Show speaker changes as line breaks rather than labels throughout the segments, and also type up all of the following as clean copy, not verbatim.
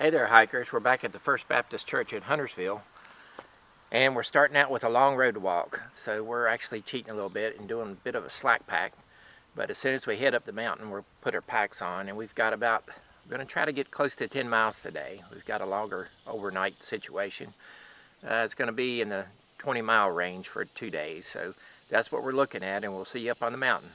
Hey there, hikers. We're back at the First Baptist Church in Huntersville, and we're starting out with a long road to walk. So we're actually cheating a little bit and doing a bit of a slack pack. But as soon as we head up the mountain, we'll put our packs on, and we're going to try to get close to 10 miles today. We've got a longer overnight situation. It's going to be in the 20-mile range for 2 days. So that's what we're looking at, and we'll see you up on the mountain.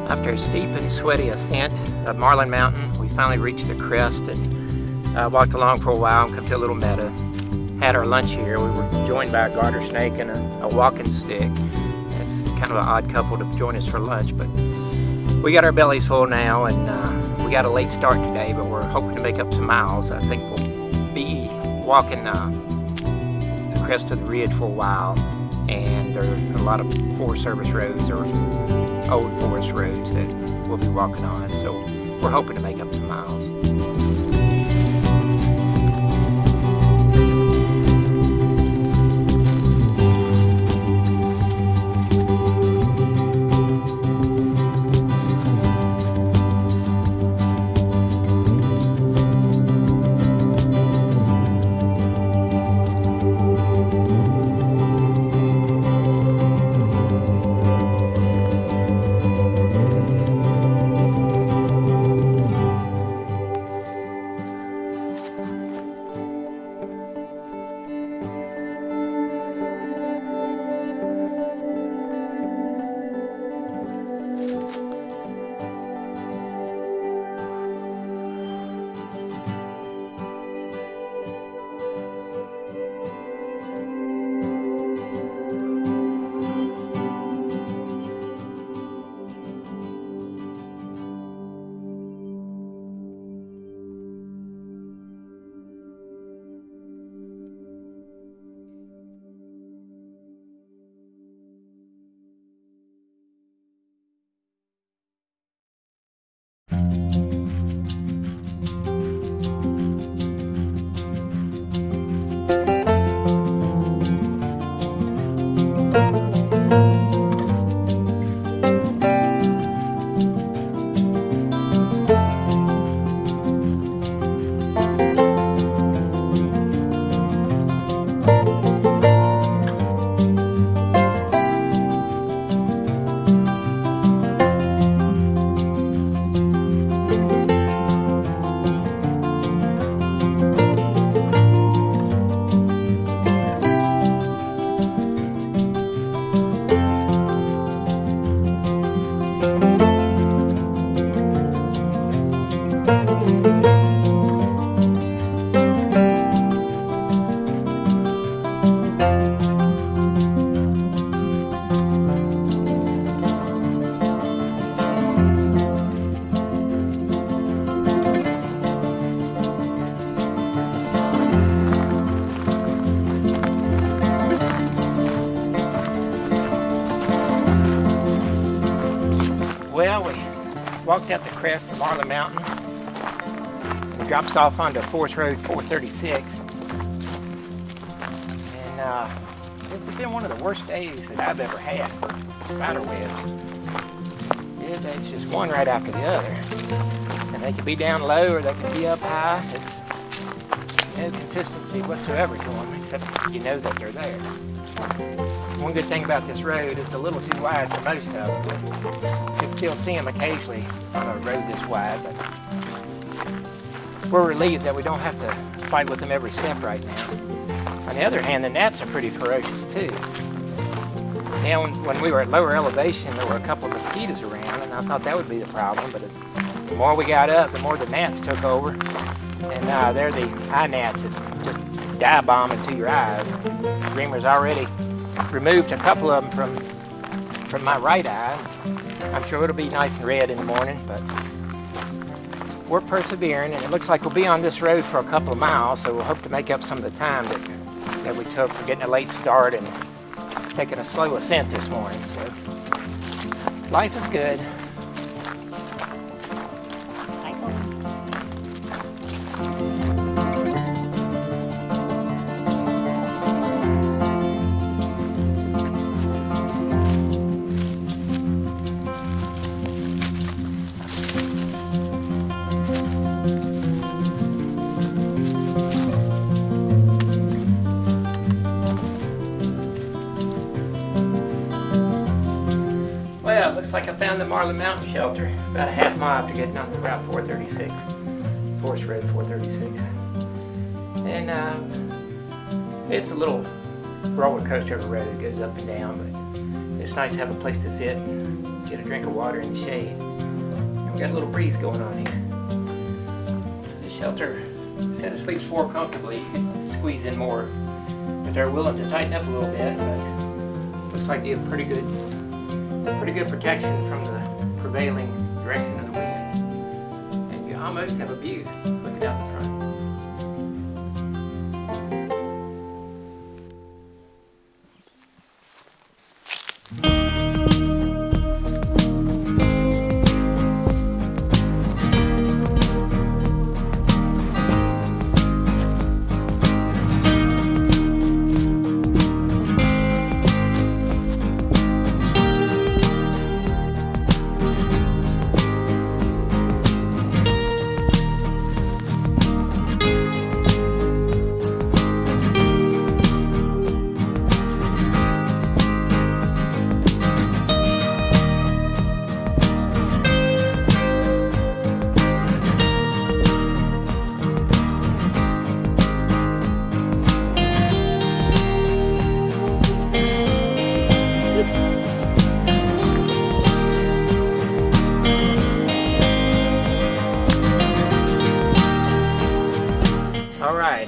After a steep and sweaty ascent of Marlin Mountain, we finally reached the crest and walked along for a while and come to a little meadow. Had our lunch here. We were joined by a garter snake and a walking stick. It's kind of an odd couple to join us for lunch, but we got our bellies full now, and we got a late start today, but we're hoping to make up some miles. I think we'll be walking the crest of the ridge for a while, and there are a lot of Forest Service roads or old forest roads that we'll be walking on, so we're hoping to make up some miles. walked up the crest of Marlin Mountain. It drops off onto Forest Road 436. And this has been one of the worst days that I've ever had for spiderweb. It's just one right after the other. And they can be down low or they can be up high. It's no consistency whatsoever to them, except you know that they're there. One good thing about this road, it's a little too wide for most of them, but you can still see them occasionally on a road this wide. But we're relieved that we don't have to fight with them every step right now. On the other hand, the gnats are pretty ferocious too. Now, when we were at lower elevation, there were a couple of mosquitoes around, and I thought that would be the problem, but the more we got up, the more the gnats took over. And they're the eye gnats that just dive bomb into your eyes. Dreamer's already removed a couple of them from my right eye. I'm sure it'll be nice and red in the morning, but we're persevering, and it looks like we'll be on this road for a couple of miles, so we'll hope to make up some of the time that we took for getting a late start and taking a slow ascent this morning. So life is good. Well, it looks like I found the Marlin Mountain Shelter about a half mile after getting on the Route 436, Forest Road 436. And it's a little roller coaster of a road. It goes up and down, but it's nice to have a place to sit and get a drink of water in the shade. And we got a little breeze going on here. So the shelter said it sleeps 4 comfortably. You could squeeze in more, but they're willing to tighten up a little bit. But looks like they have pretty good protection from the prevailing direction of the winds. And you almost have a view looking out the front.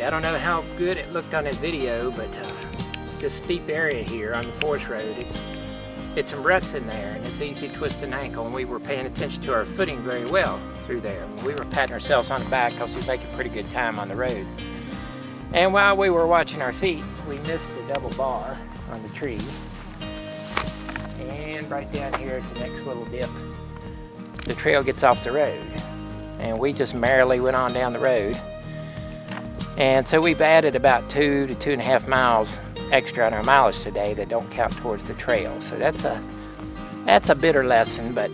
I don't know how good it looked on that video, but this steep area here on the forest road, it's some ruts in there, and it's easy to twist an ankle, and we were paying attention to our footing very well through there. We were patting ourselves on the back because we make a pretty good time on the road. And while we were watching our feet, we missed the double bar on the tree. And right down here at the next little dip, the trail gets off the road. And we just merrily went on down the road. And so we've added about 2 to 2.5 miles extra on our mileage today that don't count towards the trail. So that's a bitter lesson, but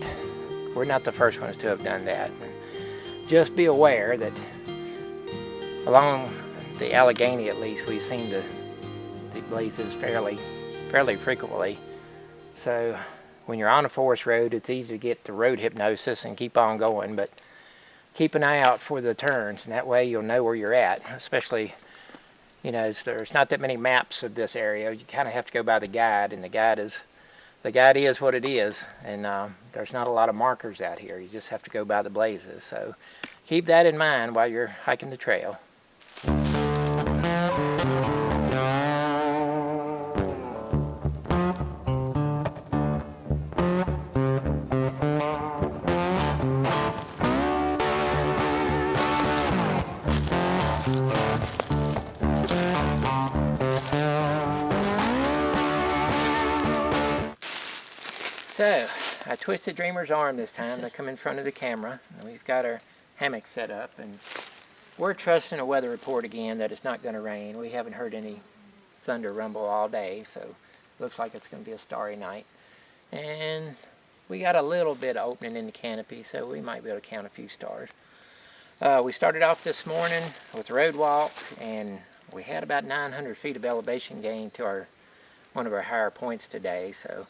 we're not the first ones to have done that. Just be aware that along the Allegheny, at least, we've seen the blazes fairly frequently. So when you're on a forest road, it's easy to get the road hypnosis and keep on going, but keep an eye out for the turns, and that way you'll know where you're at. Especially, you know, there's not that many maps of this area. You kind of have to go by the guide, and the guide is what it is, and there's not a lot of markers out here. You just have to go by the blazes. So keep that in mind while you're hiking the trail. So, I twisted Dreamer's arm this time to come in front of the camera. We've got our hammock set up, and we're trusting a weather report again that it's not going to rain. We haven't heard any thunder rumble all day, so looks like it's going to be a starry night. And we got a little bit of opening in the canopy, so we might be able to count a few stars. We started off this morning with road walk, and we had about 900 feet of elevation gain to one of our higher points today. So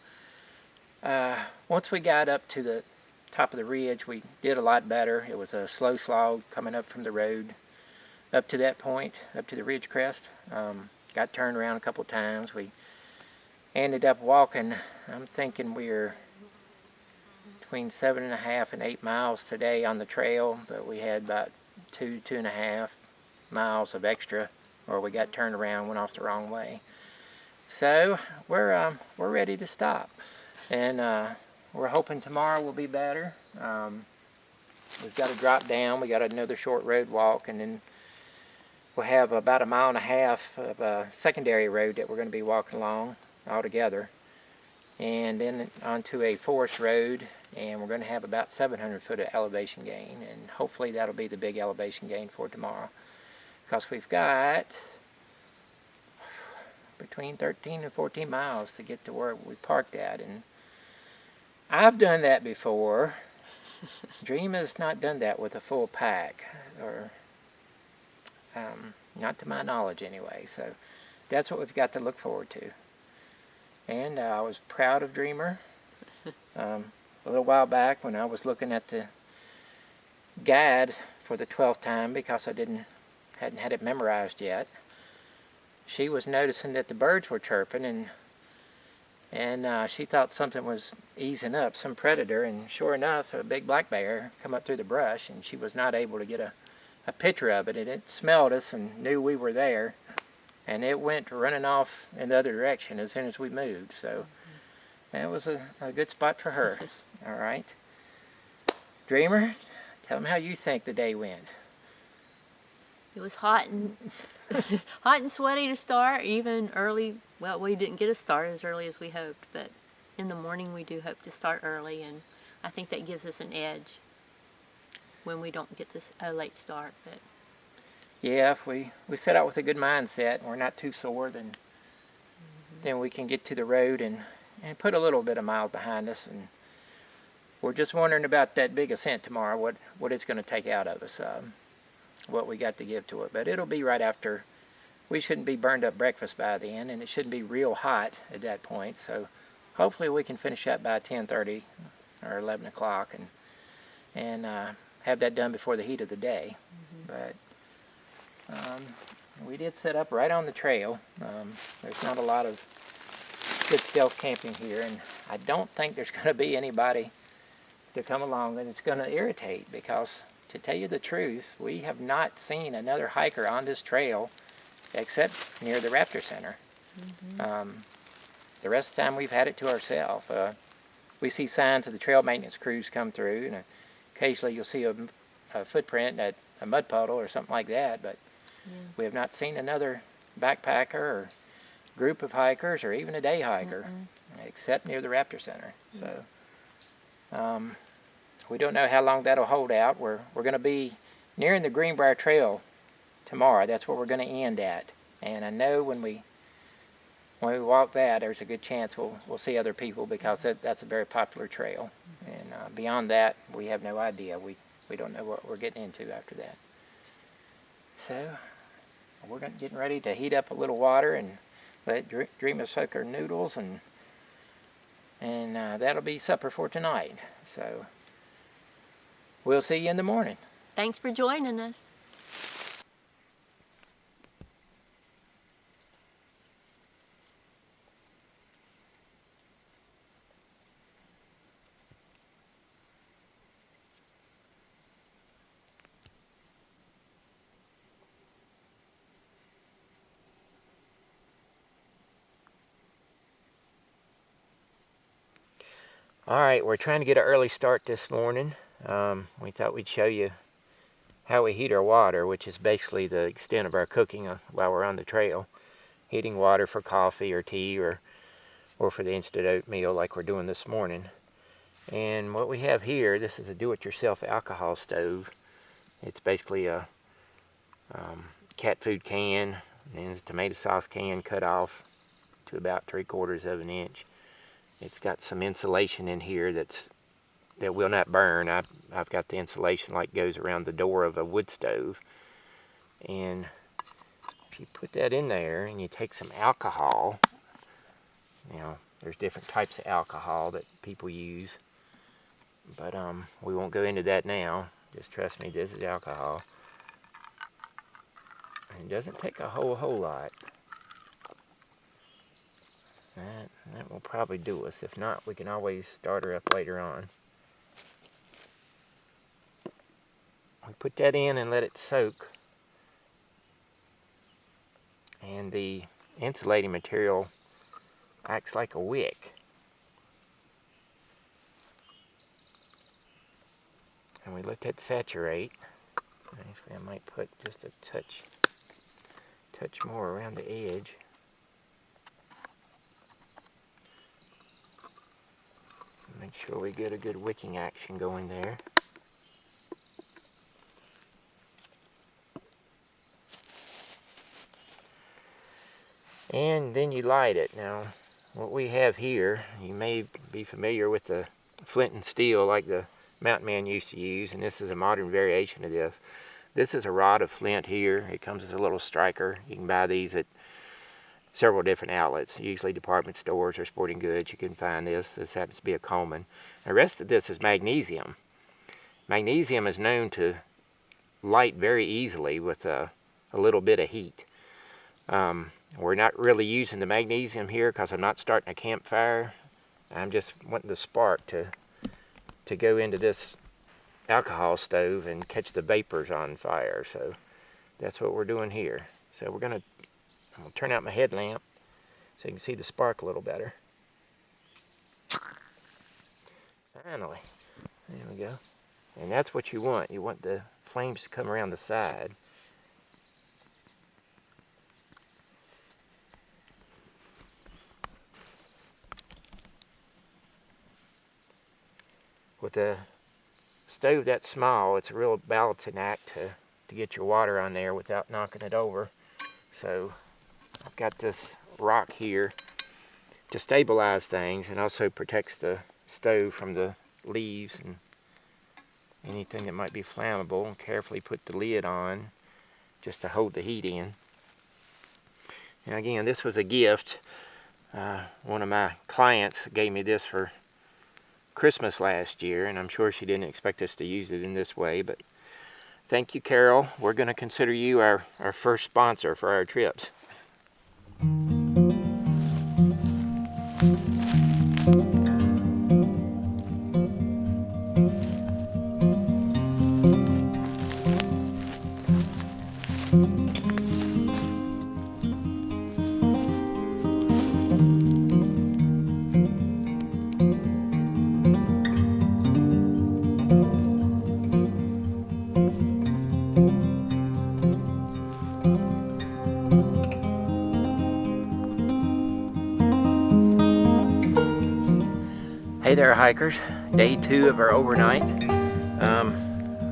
once we got up to the top of the ridge, we did a lot better. It was a slow slog coming up from the road up to that point, up to the ridge crest. Got turned around a couple times. We ended up walking, I'm thinking we're between 7.5 and 8 miles today on the trail, but we had about 2.5 miles of extra where we got turned around, went off the wrong way. So we're ready to stop, and we're hoping tomorrow will be better. We've got to drop down. We got another short road walk, and then we'll have about 1.5 miles of a secondary road that we're going to be walking along all together, and then onto a forest road, and we're going to have about 700 foot of elevation gain, and hopefully that'll be the big elevation gain for tomorrow, because we've got between 13 and 14 miles to get to where we parked at. And I've done that before. Dream has not done that with a full pack, or not to my knowledge anyway, so that's what we've got to look forward to. And I was proud of Dreamer. A little while back when I was looking at the guide for the 12th time, because I hadn't had it memorized yet, she was noticing that the birds were chirping, and she thought something was easing up, some predator, and sure enough, a big black bear come up through the brush, and she was not able to get a picture of it, and it smelled us and knew we were there, and it went running off in the other direction as soon as we moved. So that was a good spot for her. All right, Dreamer, tell them how you think the day went.
It was hot and hot and sweaty to start, even early. Well, we didn't get a start as early as we hoped, but in the morning we do hope to start early, and I think that gives us an edge when we don't get to a late start. But
yeah, if we set out with a good mindset and we're not too sore, then we can get to the road and put a little bit of miles behind us. And we're just wondering about that big ascent tomorrow, what it's going to take out of us, what we got to give to it. But it'll be right after. We shouldn't be burned up breakfast by then, and it shouldn't be real hot at that point. So hopefully we can finish up by 10:30 or 11 o'clock and have that done before the heat of the day. But we did set up right on the trail. There's not a lot of good stealth camping here, and I don't think there's going to be anybody to come along that it's going to irritate, because to tell you the truth, we have not seen another hiker on this trail except near the Raptor Center. The rest of the time we've had it to ourselves. We see signs of the trail maintenance crews come through, and occasionally you'll see a footprint at a mud puddle or something like that, but we have not seen another backpacker or group of hikers or even a day hiker except near the Raptor Center. So we don't know how long that'll hold out. We're going to be nearing the Greenbrier Trail tomorrow. That's where we're going to end at. And I know when we walk that, there's a good chance we'll see other people, because that's a very popular trail. And beyond that, we have no idea. We don't know what we're getting into after that. So we're getting ready to heat up a little water and let Dreamer soak her noodles, and that'll be supper for tonight. So we'll see you in the morning.
thanks for joining us.
All right, we're trying to get an early start this morning. We thought we'd show you how we heat our water, which is basically the extent of our cooking while we're on the trail. Heating water for coffee or tea or for the instant oatmeal like we're doing this morning. And what we have here, this is a do-it-yourself alcohol stove. It's basically a cat food can, and it's a tomato sauce can cut off to about 3/4 of an inch. It's got some insulation in here that will not burn. I've got the insulation like goes around the door of a wood stove. And if you put that in there and you take some alcohol, there's different types of alcohol that people use, but we won't go into that now. Just trust me, this is alcohol. And it doesn't take a whole lot. That will probably do us. If not, we can always start her up later on. We put that in and let it soak. And the insulating material acts like a wick. And we let that saturate. Actually, I might put just a touch more around the edge. Make sure we get a good wicking action going there. And then you light it. Now, what we have here, you may be familiar with the flint and steel like the mountain man used to use, and this is a modern variation of this. This is a rod of flint here. It comes as a little striker. You can buy these at several different outlets, usually department stores or sporting goods. You can find this. This happens to be a Coleman. The rest of this is magnesium. Magnesium is known to light very easily with a little bit of heat. We're not really using the magnesium here because I'm not starting a campfire. I'm just wanting the spark to go into this alcohol stove and catch the vapors on fire. So that's what we're doing here. So I'm gonna turn out my headlamp so you can see the spark a little better. Finally, there we go. And that's what you want. You want the flames to come around the side. With a stove that small, it's a real balancing act to get your water on there without knocking it over. So I've got this rock here to stabilize things and also protects the stove from the leaves and anything that might be flammable. And carefully put the lid on just to hold the heat in. And again, this was a gift. One of my clients gave me this for Christmas last year, and I'm sure she didn't expect us to use it in this way, but thank you, Carol. We're going to consider you our first sponsor for our trips. Hey there, hikers. Day 2 of our overnight.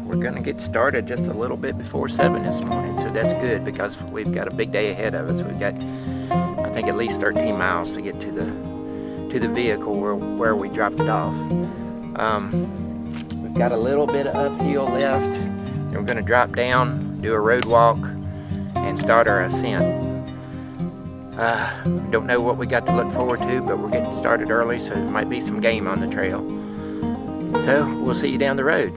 We're going to get started just a little bit before 7 this morning, so that's good because we've got a big day ahead of us. We've got, I think, at least 13 miles to get to the vehicle where we dropped it off. We've got a little bit of uphill left, and we're going to drop down, do a road walk, and start our ascent. Don't know what we got to look forward to, but we're getting started early, so there might be some game on the trail. So we'll see you down the road.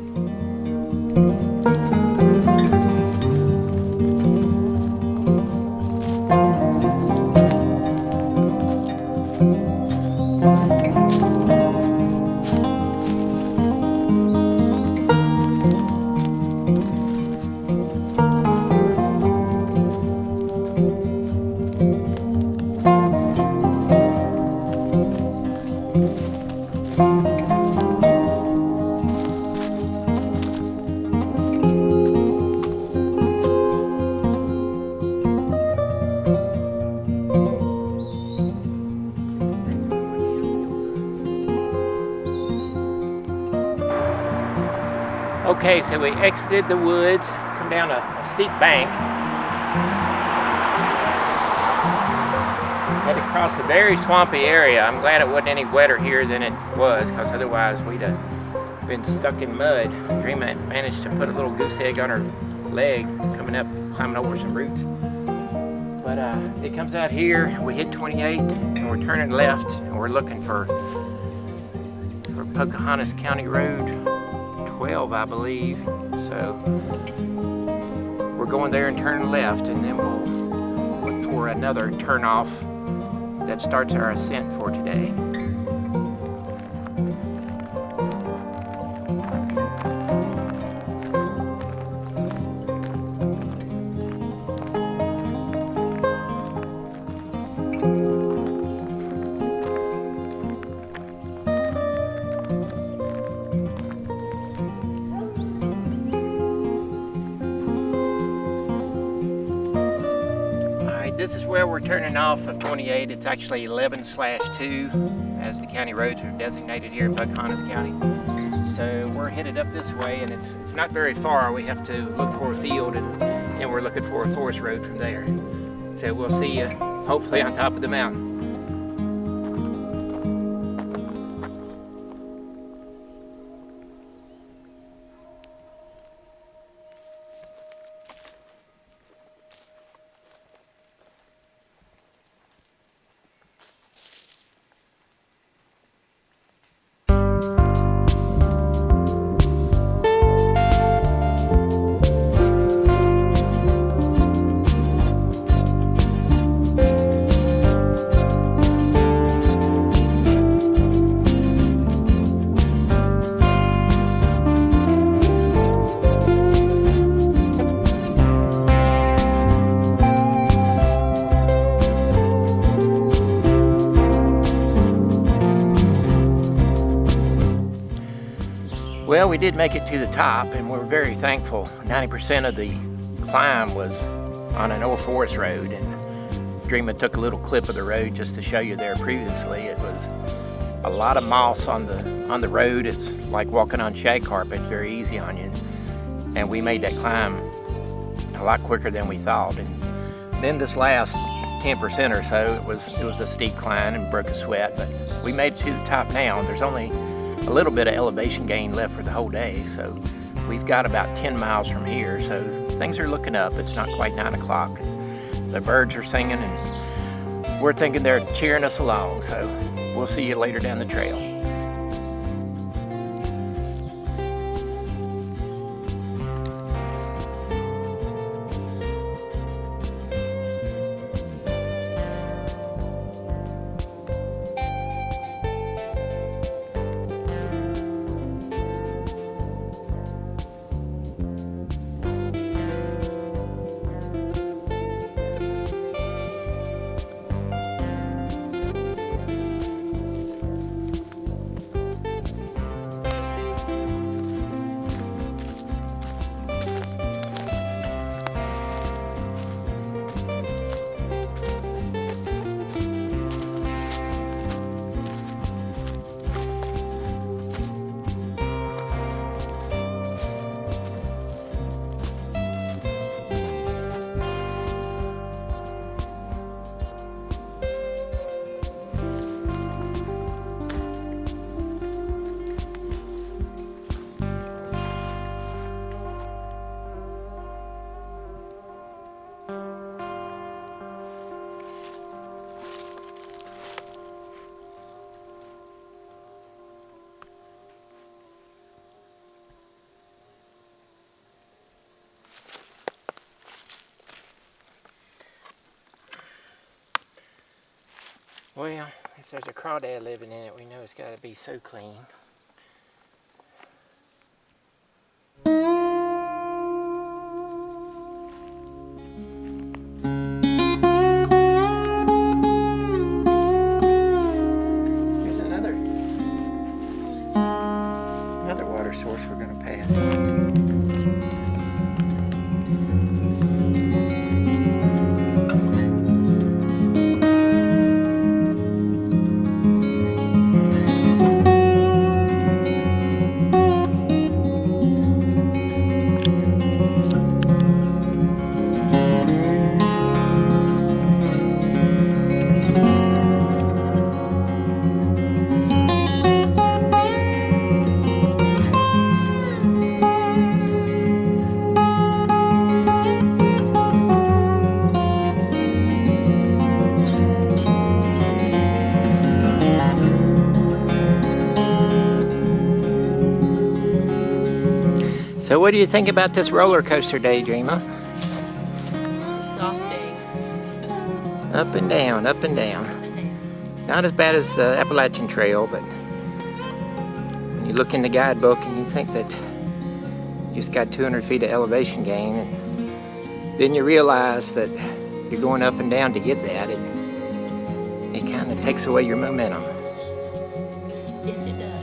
Okay, so we exited the woods, come down a steep bank, headed across a very swampy area. I'm glad it wasn't any wetter here than it was, because otherwise we'd have been stuck in mud. Dreamer managed to put a little goose egg on her leg, coming up, climbing over some roots. But it comes out here, we hit 28, and we're turning left, and we're looking for Pocahontas County Road 12, I believe. So we're going there and turning left, and then we'll look for another turnoff that starts our ascent for today. This is where we're turning off of 28. It's actually 11/2 as the county roads are designated here in Pocahontas County. So we're headed up this way, and it's not very far. We have to look for a field, and we're looking for a forest road from there. So we'll see you hopefully on top of the mountain. Well, we did make it to the top, and we're very thankful. 90% of the climb was on an old forest road, and Dreamer took a little clip of the road just to show you there previously. It was a lot of moss on the road. It's like walking on shag carpet. It's very easy on you. And we made that climb a lot quicker than we thought. And then this last 10% or so, it was a steep climb and broke a sweat, but we made it to the top now. There's only a little bit of elevation gain left for the whole day, so we've got about 10 miles from here, so things are looking up. It's not quite 9 o'clock. The birds are singing, and we're thinking they're cheering us along, so we'll see you later down the trail. Well, if there's a crawdad living in it, we know it's got to be so clean. Here's another water source we're going to pass. So what do you think about this roller coaster day, Dreamer?
It's off day.
Up and down, up and down.
Up and down.
Not as bad as the Appalachian Trail, but when you look in the guidebook and you think that you just got 200 feet of elevation gain, and then you realize that you're going up and down to get that, it kind of takes away your momentum.
Yes, it does.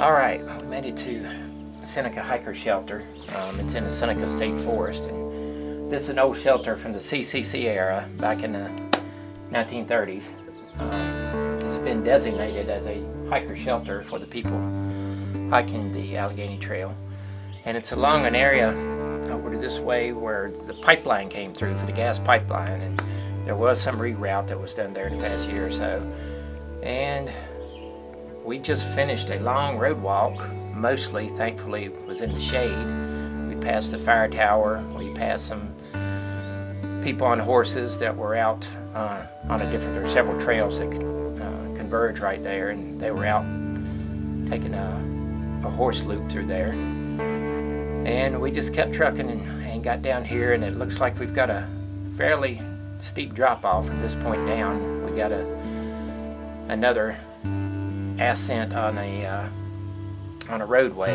Alright, we made it to Seneca Hiker Shelter. It's in the Seneca State Forest. And this is an old shelter from the CCC era back in the 1930s. It's been designated as a hiker shelter for the people hiking the Allegheny Trail. And it's along an area over this way where the pipeline came through for the gas pipeline. And there was some reroute that was done there in the past year or so. And we just finished a long road walk. Mostly, thankfully, was in the shade. We passed the fire tower. We passed some people on horses that were out on a different. There are several trails that converge right there, and they were out taking a horse loop through there. And we just kept trucking and got down here, and it looks like we've got a fairly steep drop off from this point down. We got another ascent on a roadway.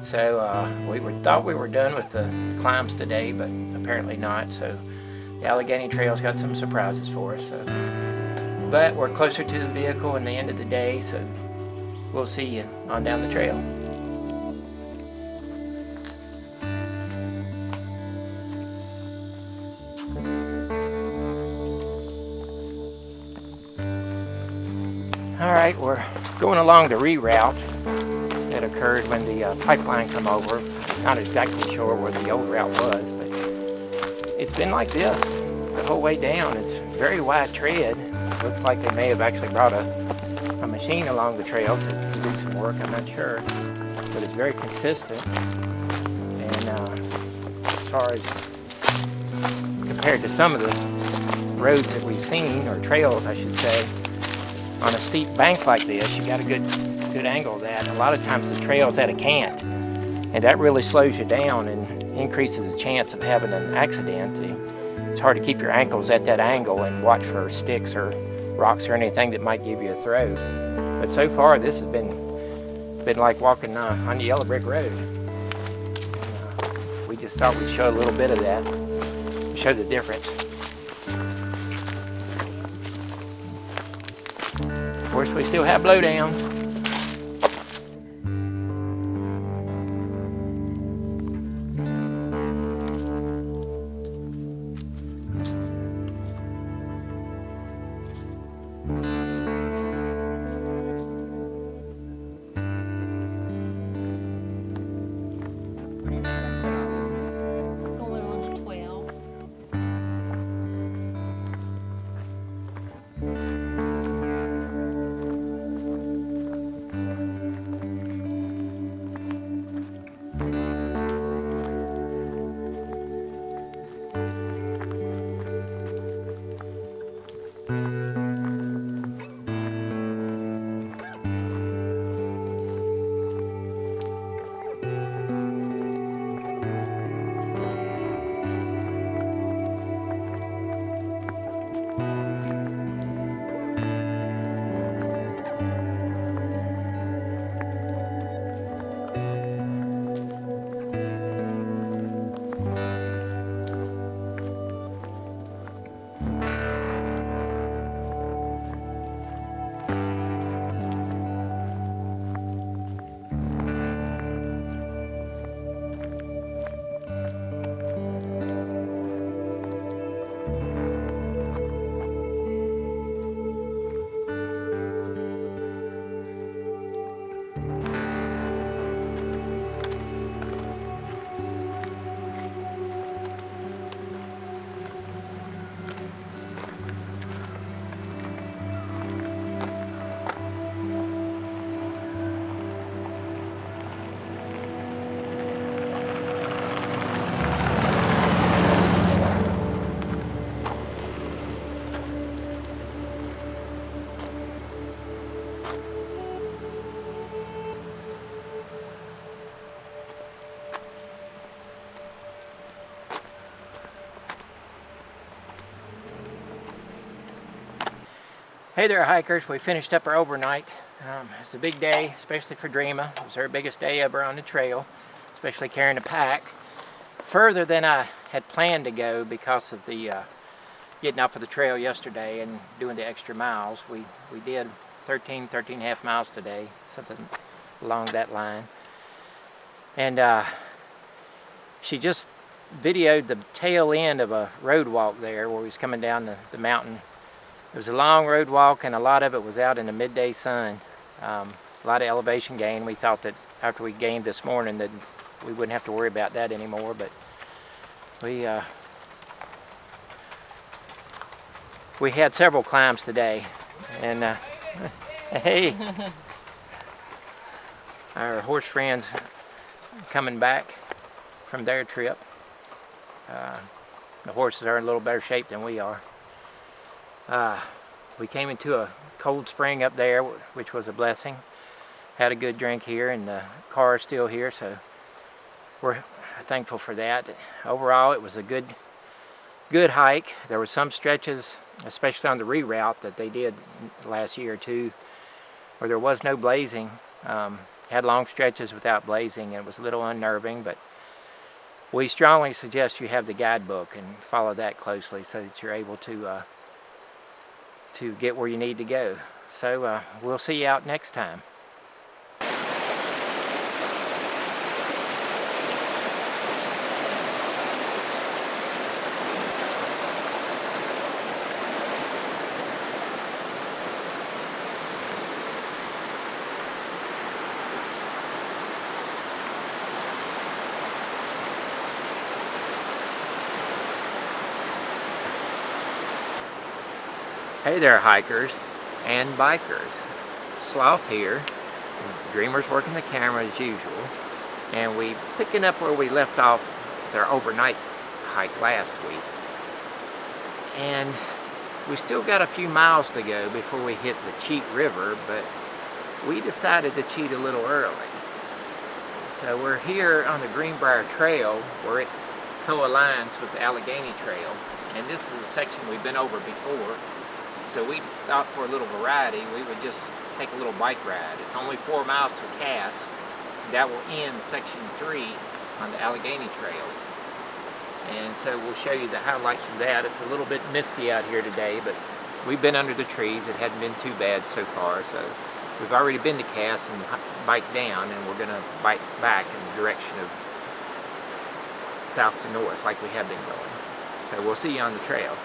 So we thought we were done with the climbs today, but apparently not. So the Allegheny Trail's got some surprises for us. But we're closer to the vehicle and the end of the day, so we'll see you on down the trail. Alright, we're going along the reroute that occurred when the pipeline come over. Not exactly sure where the old route was, but it's been like this the whole way down. It's very wide tread. Looks like they may have actually brought a machine along the trail to do some work, I'm not sure. But it's very consistent. And as far as compared to some of the roads that we've seen, or trails I should say, on a steep bank like this, you got a good angle of that. A lot of times the trail's at a cant, and that really slows you down and increases the chance of having an accident. It's hard to keep your ankles at that angle and watch for sticks or rocks or anything that might give you a throw. But so far, this has been like walking on the yellow brick road. We just thought we'd show a little bit of that, show the difference. Of course, we still have blowdown.
Going on to 12.
Hey there, hikers. We finished up our overnight. It's a big day, especially for Dreamer. It was her biggest day ever on the trail, especially carrying a pack. Further than I had planned to go because of the getting off of the trail yesterday and doing the extra miles. We did 13 and a half miles today, something along that line. And she just videoed the tail end of a road walk there where we was coming down the mountain. It was a long road walk, and a lot of it was out in the midday sun. A lot of elevation gain. We thought that after we gained this morning that we wouldn't have to worry about that anymore, but we had several climbs today, and hey, our horse friends coming back from their trip. The horses are in a little better shape than we are. We came into a cold spring up there, which was a blessing. Had a good drink here, and the car is still here, so we're thankful for that. Overall, it was a good hike. There were some stretches, especially on the reroute that they did last year or two, where there was no blazing. Had long stretches without blazing, and it was a little unnerving, but we strongly suggest you have the guidebook and follow that closely so that you're able to get where you need to go. So we'll see you out next time. Hey there, hikers and bikers. Sloth here. Dreamer's working the camera as usual, and we picking up where we left off with our overnight hike last week. And we still got a few miles to go before we hit the Cheat River, but we decided to cheat a little early. So we're here on the Greenbrier Trail where it co-aligns with the Allegheny Trail, and this is a section we've been over before. So we thought for a little variety, we would just take a little bike ride. It's only 4 miles to Cass. That will end section 3 on the Allegheny Trail. And so we'll show you the highlights from that. It's a little bit misty out here today, but we've been under the trees. It hadn't been too bad so far. So we've already been to Cass and biked down, and we're gonna bike back in the direction of south to north like we have been going. So we'll see you on the trail.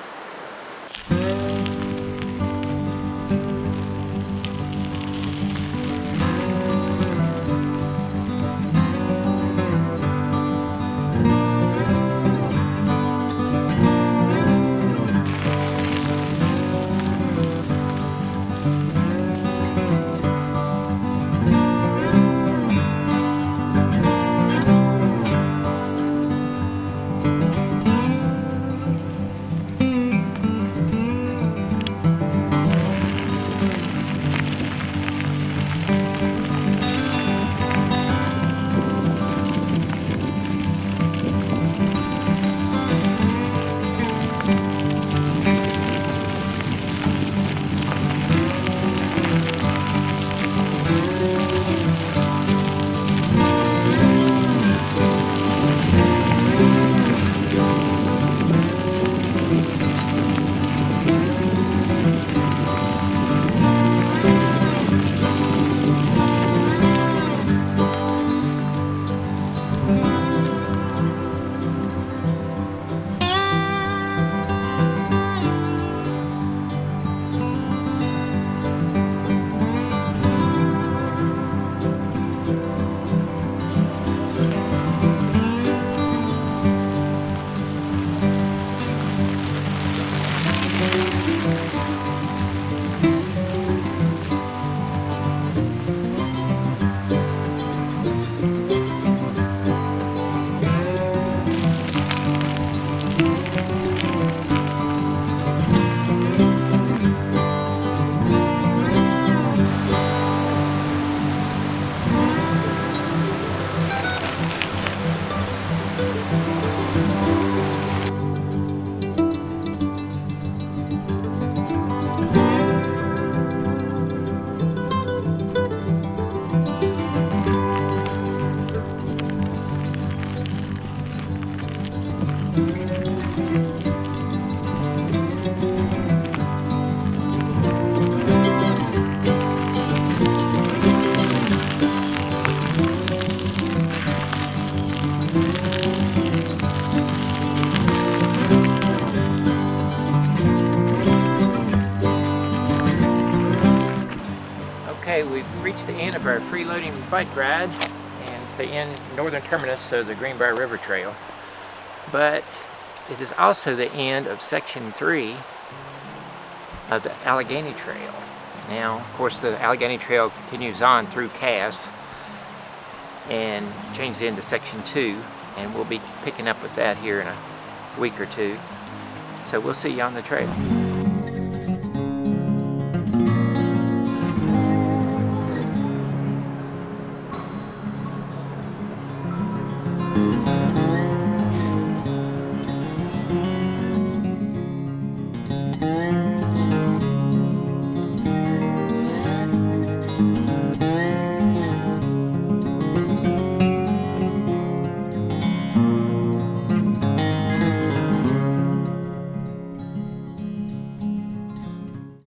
Okay, we've reached the end of our freeloading bike ride, and it's the end, northern terminus of the Greenbrier River Trail. But it is also the end of section 3 of the Allegheny Trail. Now, of course, the Allegheny Trail continues on through Cass and changes into section 2, and we'll be picking up with that here in a week or two. So we'll see you on the trail.